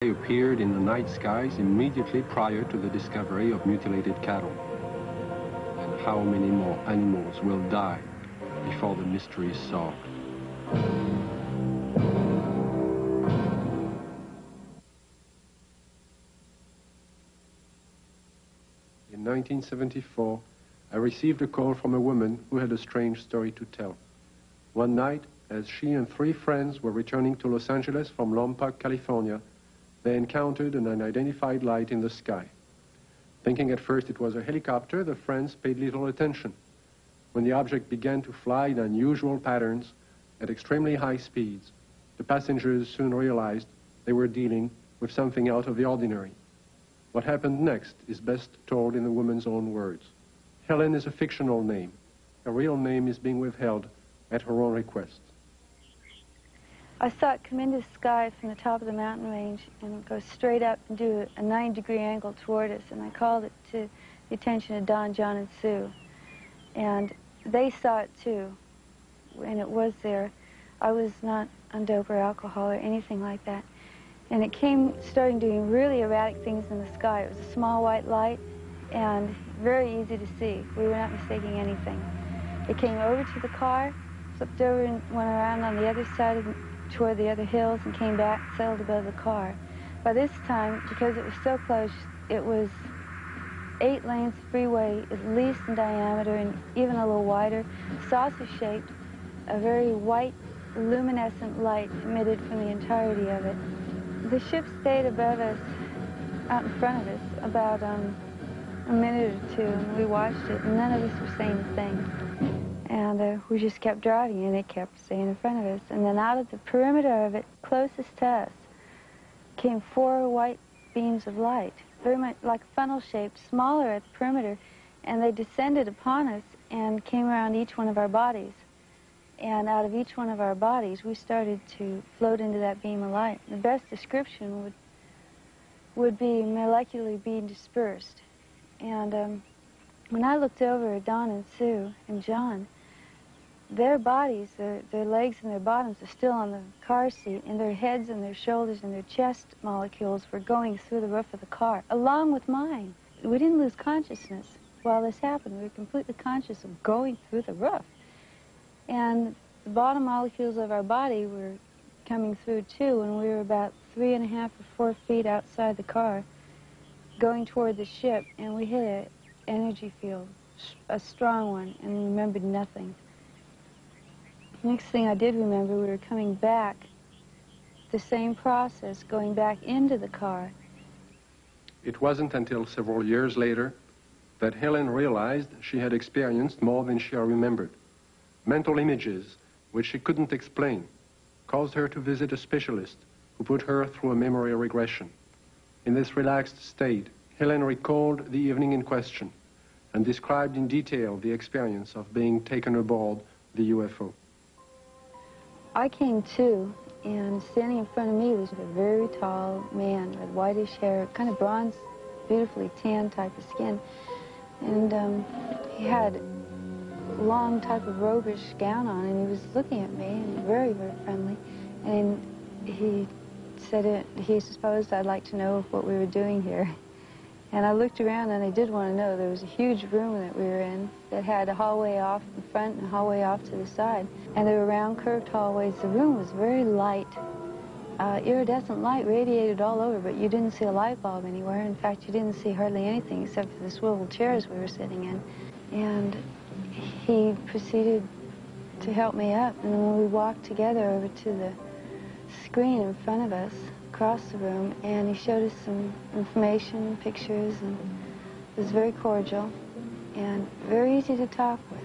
They appeared in the night skies immediately prior to the discovery of mutilated cattle. And how many more animals will die before the mystery is solved? In 1974, I received a call from a woman who had a strange story to tell. One night, as she and 3 friends were returning to Los Angeles from Lompoc, California, they encountered an unidentified light in the sky. Thinking at first it was a helicopter, the friends paid little attention. When the object began to fly in unusual patterns at extremely high speeds, the passengers soon realized they were dealing with something out of the ordinary. What happened next is best told in the woman's own words. Helen is a fictional name. Her real name is being withheld at her own request. I saw it come into the sky from the top of the mountain range and go straight up and do a 9-degree angle toward us, and I called it to the attention of Don, John, and Sue. And they saw it too, and it was there. I was not on dope or alcohol or anything like that. And it started doing really erratic things in the sky. It was a small white light and very easy to see. We were not mistaking anything. It came over to the car, flipped over and went around on the other side toward the other hills and came back, settled above the car. By this time, because it was so close, it was 8 lanes of freeway, at least in diameter and even a little wider, saucer-shaped, a very white, luminescent light emitted from the entirety of it. The ship stayed above us, out in front of us, about a minute or 2, and we watched it, and none of us were saying a thing. And we just kept driving, and it kept staying in front of us. And then out of the perimeter of it, closest to us, came 4 white beams of light, very much like funnel-shaped, smaller at the perimeter, and they descended upon us and came around each one of our bodies. And out of each one of our bodies, we started to float into that beam of light. The best description would be molecularly being dispersed. And when I looked over at Don and Sue and John, their bodies, their legs and their bottoms are still on the car seat, and their heads and their shoulders and their chest molecules were going through the roof of the car, along with mine. We didn't lose consciousness while this happened. We were completely conscious of going through the roof. And the bottom molecules of our body were coming through too, and we were about 3.5 or 4 feet outside the car, going toward the ship, and we hit an energy field, a strong one, and remembered nothing. Next thing I did remember, we were coming back, the same process, going back into the car. It wasn't until several years later that Helen realized she had experienced more than she remembered. Mental images, which she couldn't explain, caused her to visit a specialist who put her through a memory regression. In this relaxed state, Helen recalled the evening in question and described in detail the experience of being taken aboard the UFO. I came to, and standing in front of me was a very tall man with whitish hair, kind of bronze, beautifully tan type of skin. And he had a long type of roguish gown on, and he was looking at me, and very, very friendly. And he said he supposed I'd like to know what we were doing here. And I looked around, and I did want to know. There was a huge room that we were in that had a hallway off in front and a hallway off to the side. And there were round, curved hallways. The room was very light. Iridescent light radiated all over, but you didn't see a light bulb anywhere. In fact, you didn't see hardly anything except for the swivel chairs we were sitting in. And he proceeded to help me up. And then when we walked together over to the screen in front of us, across the room, and he showed us some information, pictures, and it was very cordial and very easy to talk with.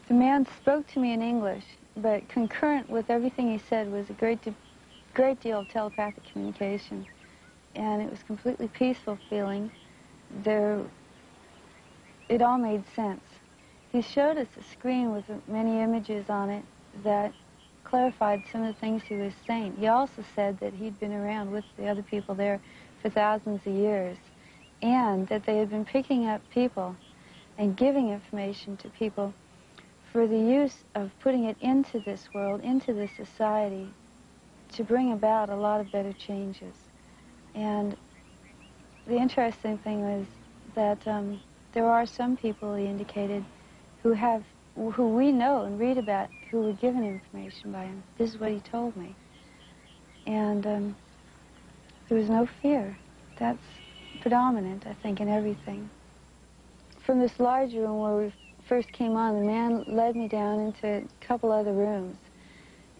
The man spoke to me in English, but concurrent with everything he said was a great deal of telepathic communication, and it was a completely peaceful feeling. It all made sense. He showed us a screen with many images on it that clarified some of the things he was saying. He also said that he'd been around with the other people there for thousands of years, and that they had been picking up people and giving information to people for the use of putting it into this world, into this society, to bring about a lot of better changes. And the interesting thing was that there are some people, he indicated, who we know and read about, who were given information by him. This is what he told me. And there was no fear. That's predominant, I think, in everything. From this large room where we first came on, the man led me down into a couple other rooms.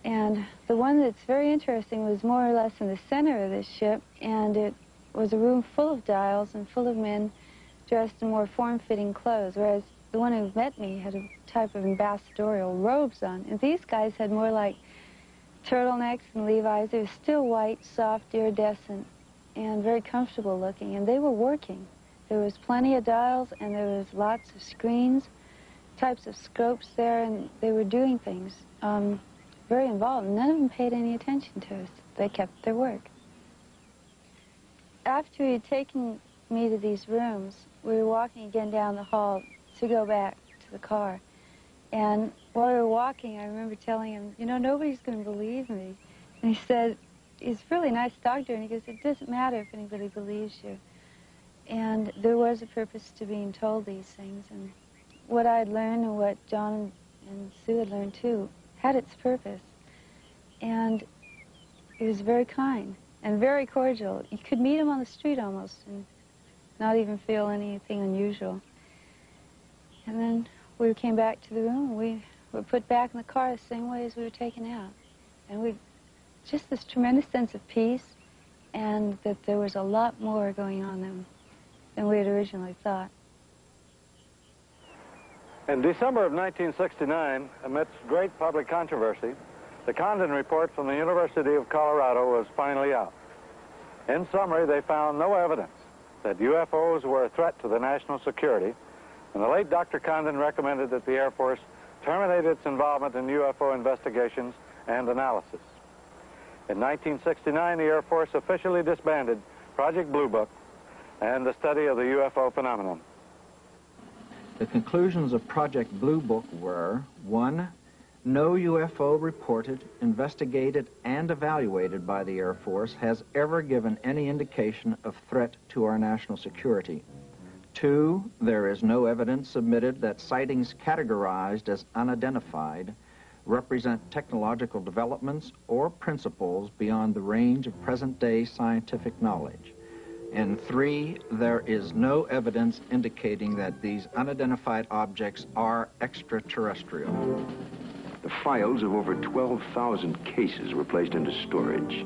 And the one that's very interesting was more or less in the center of this ship, and it was a room full of dials and full of men dressed in more form-fitting clothes, whereas the one who met me had a type of ambassadorial robes on. And these guys had more like turtlenecks and Levi's. They were still white, soft, iridescent, and very comfortable looking, and they were working. There was plenty of dials, and there was lots of screens, types of scopes there, and they were doing things, very involved. None of them paid any attention to us. They kept their work. After he had taken me to these rooms, we were walking again down the hall to go back to the car. And while we were walking, I remember telling him, you know, nobody's going to believe me. And he said, he's a really nice doctor, and he goes, it doesn't matter if anybody believes you. And there was a purpose to being told these things, and what I had learned and what John and Sue had learned too had its purpose. And he was very kind and very cordial. You could meet him on the street almost and not even feel anything unusual. And then we came back to the room, and we were put back in the car the same way as we were taken out. And we just this tremendous sense of peace, and that there was a lot more going on than we had originally thought. In December of 1969, amidst great public controversy, the Condon report from the University of Colorado was finally out. In summary, they found no evidence that UFOs were a threat to the national security, and the late Dr. Condon recommended that the Air Force terminate its involvement in UFO investigations and analysis. In 1969, the Air Force officially disbanded Project Blue Book and the study of the UFO phenomenon. The conclusions of Project Blue Book were, 1, no UFO reported, investigated, and evaluated by the Air Force has ever given any indication of threat to our national security. 2, there is no evidence submitted that sightings categorized as unidentified represent technological developments or principles beyond the range of present-day scientific knowledge. And 3, there is no evidence indicating that these unidentified objects are extraterrestrial. The files of over 12,000 cases were placed into storage.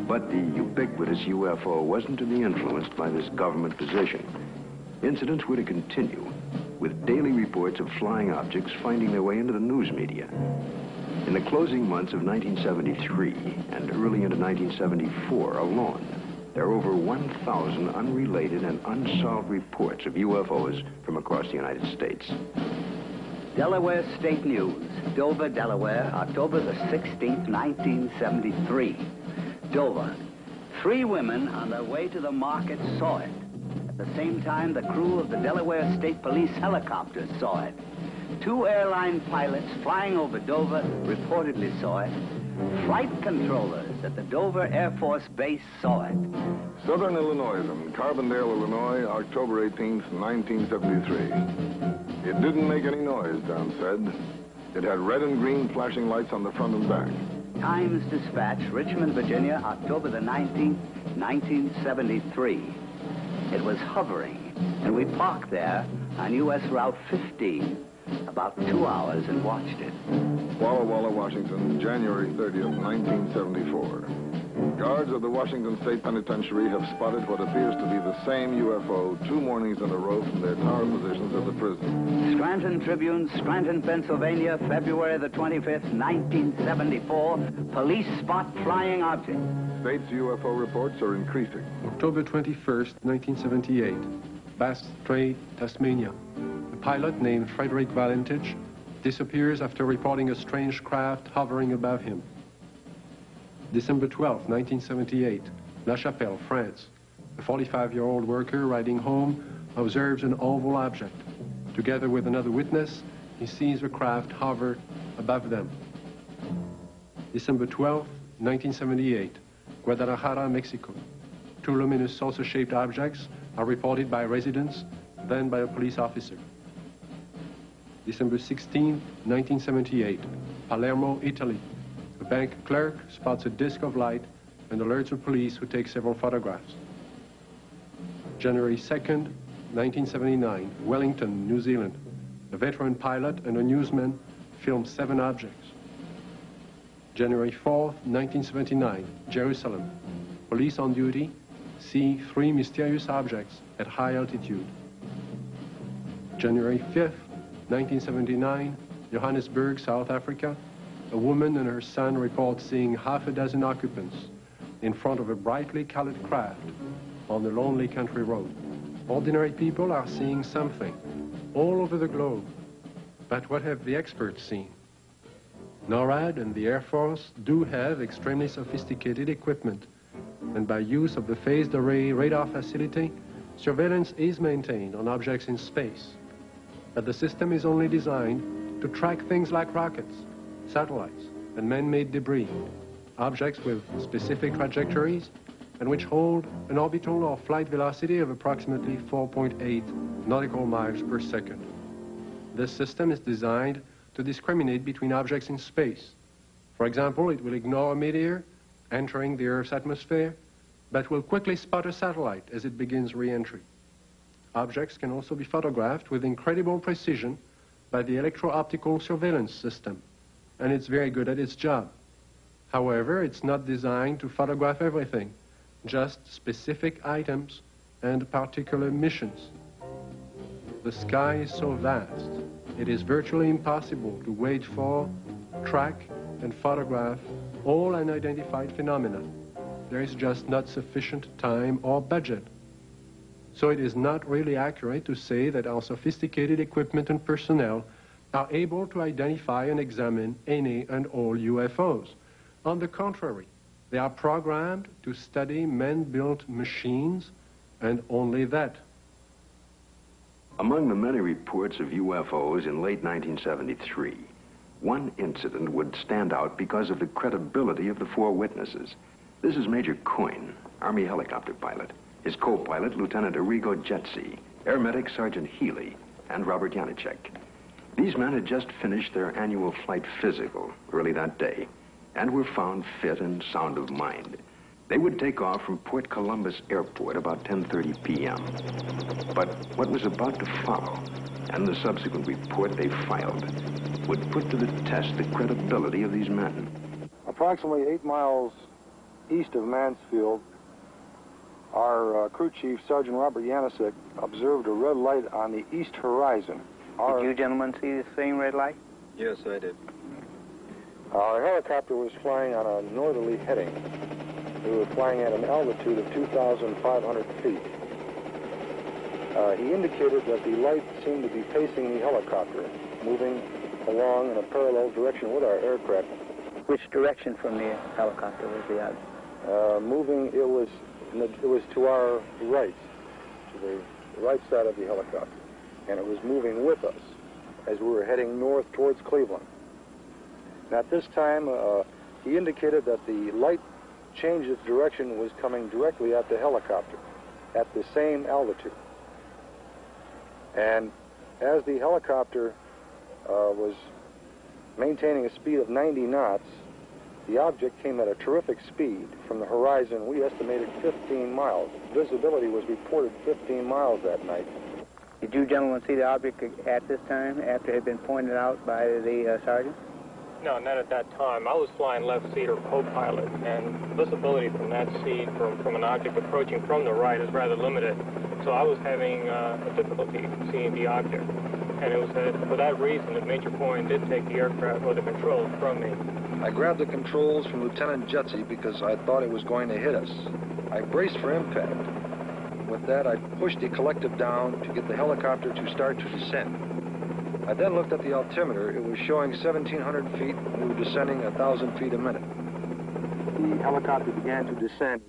But the ubiquitous UFO wasn't to be influenced by this government position. Incidents were to continue, with daily reports of flying objects finding their way into the news media. In the closing months of 1973 and early into 1974 alone, there are over 1,000 unrelated and unsolved reports of UFOs from across the United States. Delaware State News, Dover, Delaware, October the 16th, 1973. Dover. 3 women on their way to the market saw it. At the same time, the crew of the Delaware State Police helicopter saw it. 2 airline pilots flying over Dover reportedly saw it. Flight controllers at the Dover Air Force Base saw it. Southern Illinois and Carbondale, Illinois, October 18th, 1973. It didn't make any noise, Don said. It had red and green flashing lights on the front and back. Times Dispatch, Richmond, Virginia, October the 19th, 1973. It was hovering, and we parked there on U.S. Route 15. About 2 hours and watched it. Walla Walla, Washington, January 30th, 1974. Guards of the Washington State Penitentiary have spotted what appears to be the same UFO 2 mornings in a row from their tower positions at the prison. Scranton Tribune, Scranton, Pennsylvania, February the 25th, 1974. Police spot flying object. State's UFO reports are increasing. October 21st, 1978, Bass Strait, Tasmania. A pilot named Frederick Valentich disappears after reporting a strange craft hovering above him. December 12, 1978, La Chapelle, France. A 45-year-old worker riding home observes an oval object. Together with another witness, he sees the craft hover above them. December 12, 1978, Guadalajara, Mexico. 2 luminous saucer-shaped objects are reported by residents, then by a police officer. December 16, 1978, Palermo, Italy. A bank clerk spots a disk of light and alerts the police, who take several photographs. January 2nd, 1979, Wellington, New Zealand. A veteran pilot and a newsman film 7 objects. January 4th, 1979, Jerusalem. Police on duty see 3 mysterious objects at high altitude. January 5th, 1979, Johannesburg, South Africa. A woman and her son report seeing half a dozen occupants in front of a brightly colored craft on a lonely country road. Ordinary people are seeing something all over the globe. But what have the experts seen? NORAD and the Air Force do have extremely sophisticated equipment, and by use of the phased array radar facility, surveillance is maintained on objects in space. But the system is only designed to track things like rockets, satellites, and man-made debris, objects with specific trajectories and which hold an orbital or flight velocity of approximately 4.8 nautical miles per second. This system is designed to discriminate between objects in space. For example, it will ignore a meteor entering the Earth's atmosphere, but will quickly spot a satellite as it begins re-entry. Objects can also be photographed with incredible precision by the electro-optical surveillance system, and it's very good at its job. However, it's not designed to photograph everything, just specific items and particular missions. The sky is so vast, it is virtually impossible to wait for, track, and photograph all unidentified phenomena. There is just not sufficient time or budget. So it is not really accurate to say that our sophisticated equipment and personnel are able to identify and examine any and all UFOs. On the contrary, they are programmed to study man-built machines, and only that. Among the many reports of UFOs in late 1973, one incident would stand out because of the credibility of the 4 witnesses. This is Major Coyne, Army helicopter pilot, his co-pilot, Lieutenant Arrigo Jetsi, Air Medic Sergeant Healy, and Robert Janicek. These men had just finished their annual flight physical early that day and were found fit and sound of mind. They would take off from Port Columbus Airport about 10:30 p.m. But what was about to follow, and the subsequent report they filed, would put to the test the credibility of these men. Approximately 8 miles east of Mansfield, our crew chief, Sergeant Robert Janicek, observed a red light on the east horizon. Did you gentlemen see the same red light? Yes, I did. Our helicopter was flying on a northerly heading. We were flying at an altitude of 2,500 feet. He indicated that the light seemed to be pacing the helicopter, moving along in a parallel direction with our aircraft. Which direction from the helicopter was the other? Moving, it was to our right, to the right side of the helicopter, and it was moving with us as we were heading north towards Cleveland. And at this time, he indicated that the light changed its direction, was coming directly at the helicopter at the same altitude. And as the helicopter was maintaining a speed of 90 knots, the object came at a terrific speed from the horizon. We estimated 15 miles. Visibility was reported 15 miles that night. Did you gentlemen see the object at this time, after it had been pointed out by the sergeant? No, not at that time. I was flying left seat or co-pilot, and visibility from that seat from an object approaching from the right is rather limited. So I was having a difficulty seeing the object. And it was for that reason that Major Coyne did take the aircraft or the controls from me. I grabbed the controls from Lieutenant Jetsi because I thought it was going to hit us. I braced for impact. With that, I pushed the collective down to get the helicopter to start to descend. I then looked at the altimeter. It was showing 1,700 feet, and we were descending 1,000 feet a minute. The helicopter began to descend,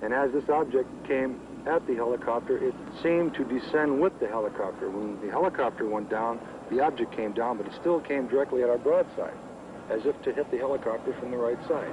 and as this object came at the helicopter, it seemed to descend with the helicopter. When the helicopter went down, the object came down, but it still came directly at our broadside, as if to hit the helicopter from the right side.